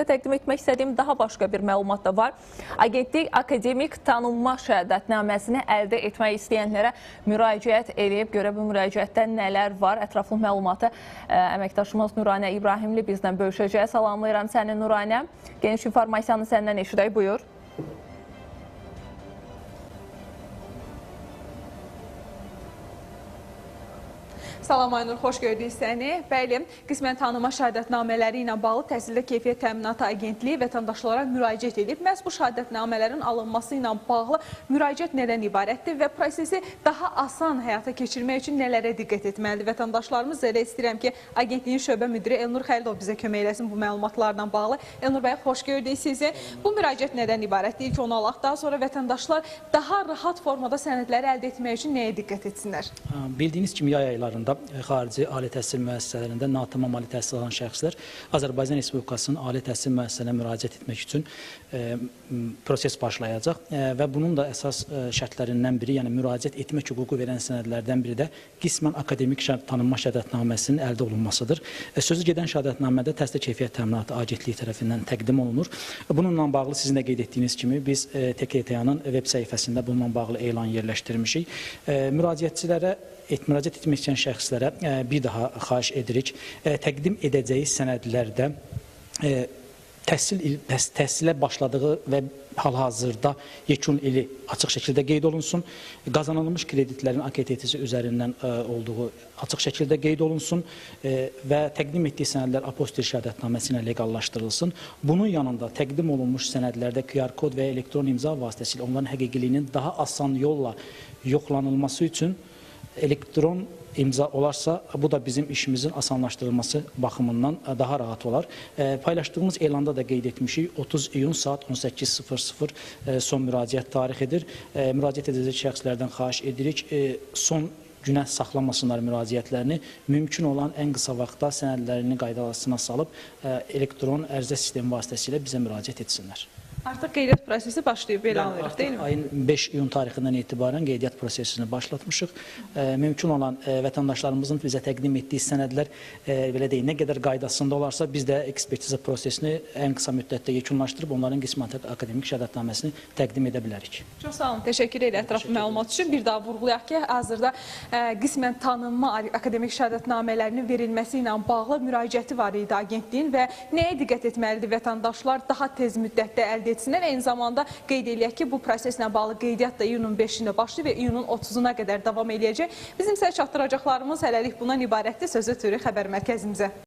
sizə təqdim etmək istədiyim daha başqa bir məlumat da var. Agentlik akademik tanınma şəhadətnaməsini əldə etmək istəyənlərə müraciət edib. Görə bu müraciətdə nələr var? Ətraflı məlumatı əməkdaşımız Nuranə İbrahimli bizdən bölüşəcək. Salamlayıram səni Nuranə. Geniş informasiyanı səndən eşidək. Buyur. Salam Aynur, xoş gördük səni. Bəli, qismən tanınma şəhadətnamələri ilə bağlı Təhsildə Keyfiyyət Təminatı Agentliyi vətəndaşlara müraciət edib. Məhz bu şəhadətnamələrin alınması ilə bağlı müraciət nədən ibarətdir və prosesi daha asan həyata keçirmək üçün nələrə diqqət etməlidir? Vətəndaşlarımız elə istəyirəm ki, Agentliyin şöbə müdiri Elnur Xəlilov bizə kömək eləsin bu məlumatlarla bağlı. Elnur bəy, xoş gördük sizi. Bu müraciət nədən ibarətdir? İlk onu alaq, daha sonra vətəndaşlar daha rahat formada sənədləri əldə etmək üçün nəyə diqqət etsinlər? Bildiyiniz kimi yay aylarında xarici ali təhsil müəssisələrində natamam ali təhsil alan şəxslər Azərbaycan Respublikasının ali təhsil müəssisəsinə müraciət etmək üçün proses başlayacaq və bunun da əsas şərtlərindən biri, yəni müraciət etmək hüququ verən sənədlərdən biri də qismən akademik tanınma şəhadətnaməsinin əldə olunmasıdır. Sözü gedən şəhadətnamədə Təhsildə Keyfiyyət Təminatı Agentliyi tərəfindən təqdim olunur. Bununla bağlı sizin də qeyd etdiyiniz kimi biz TKT-nın veb səhifəsində bununla bağlı elan yerləşdirmişik. Müraciətçilərə müraciət etmək istəyən şəxslərə bir daha xahiş edirik. Təqdim edəcəyi sənədlərdə təhsilə başladığı və hal-hazırda yekun ili açıq şəkildə qeyd olunsun. Qazanılmış kreditlərin AKTT-si üzərindən olduğu açıq şəkildə qeyd olunsun və təqdim etdiyi sənədlər apostil şəhadətnaməsi ilə legallaşdırılsın. Bunun yanında təqdim olunmuş sənədlərdə QR kod və elektron imza vasitəsilə onların həqiqiliyinin daha asan yolla yoxlanılması üçün elektron imza olarsa, bu da bizim işimizin asanlaşdırılması baxımından daha rahat olar. Paylaşdığımız elanda da qeyd etmişik, 30 iyun saat 18:00 son müraciət tarixidir. Müraciət edəcək şəxslərdən xahiş edirik, son günə saxlamasınlar müraciətlərini, mümkün olan ən qısa vaxtda sənədlərini qaydasına salıb elektron ərizə sistemi vasitəsilə bizə müraciət etsinlər. Artıq qeydiyyat prosesi başlayıb, belə anlayırıq, deyil mi? Ayın 5 iyun tarixindən etibarən qeydiyyat prosesini başlatmışıq. Mümkün olan vətəndaşlarımızın bizə təqdim etdiyi sənədlər belə deyil, nə qədər qaydasında olarsa, biz də ekspertiza prosesini ən qısa müddətdə yekunlaşdırıb onların qismən akademik şəhadətnaməsini təqdim edə bilərik. Çox sağ olun, təşəkkür edirəm ətraflı məlumat üçün. Bir daha vurğulayaq ki, hazırda qismən tanınma akademik şəhadətnamələrinin verilməsi ilə bağlı müraciəti var idi agentliyin və nəyə diqqət etməlidir vətəndaşlar daha tez müddətdə əldə etsinlər. Eyni zamanda qeyd eləyək ki, bu proseslə bağlı qeydiyyat da iyunun 5-də başlayıb və iyunun 30-una qədər davam eləyəcək. Bizim sizə çatdıracaqlarımız hələlik bundan ibarətdir. Sözü ötürürük xəbər mərkəzimizə.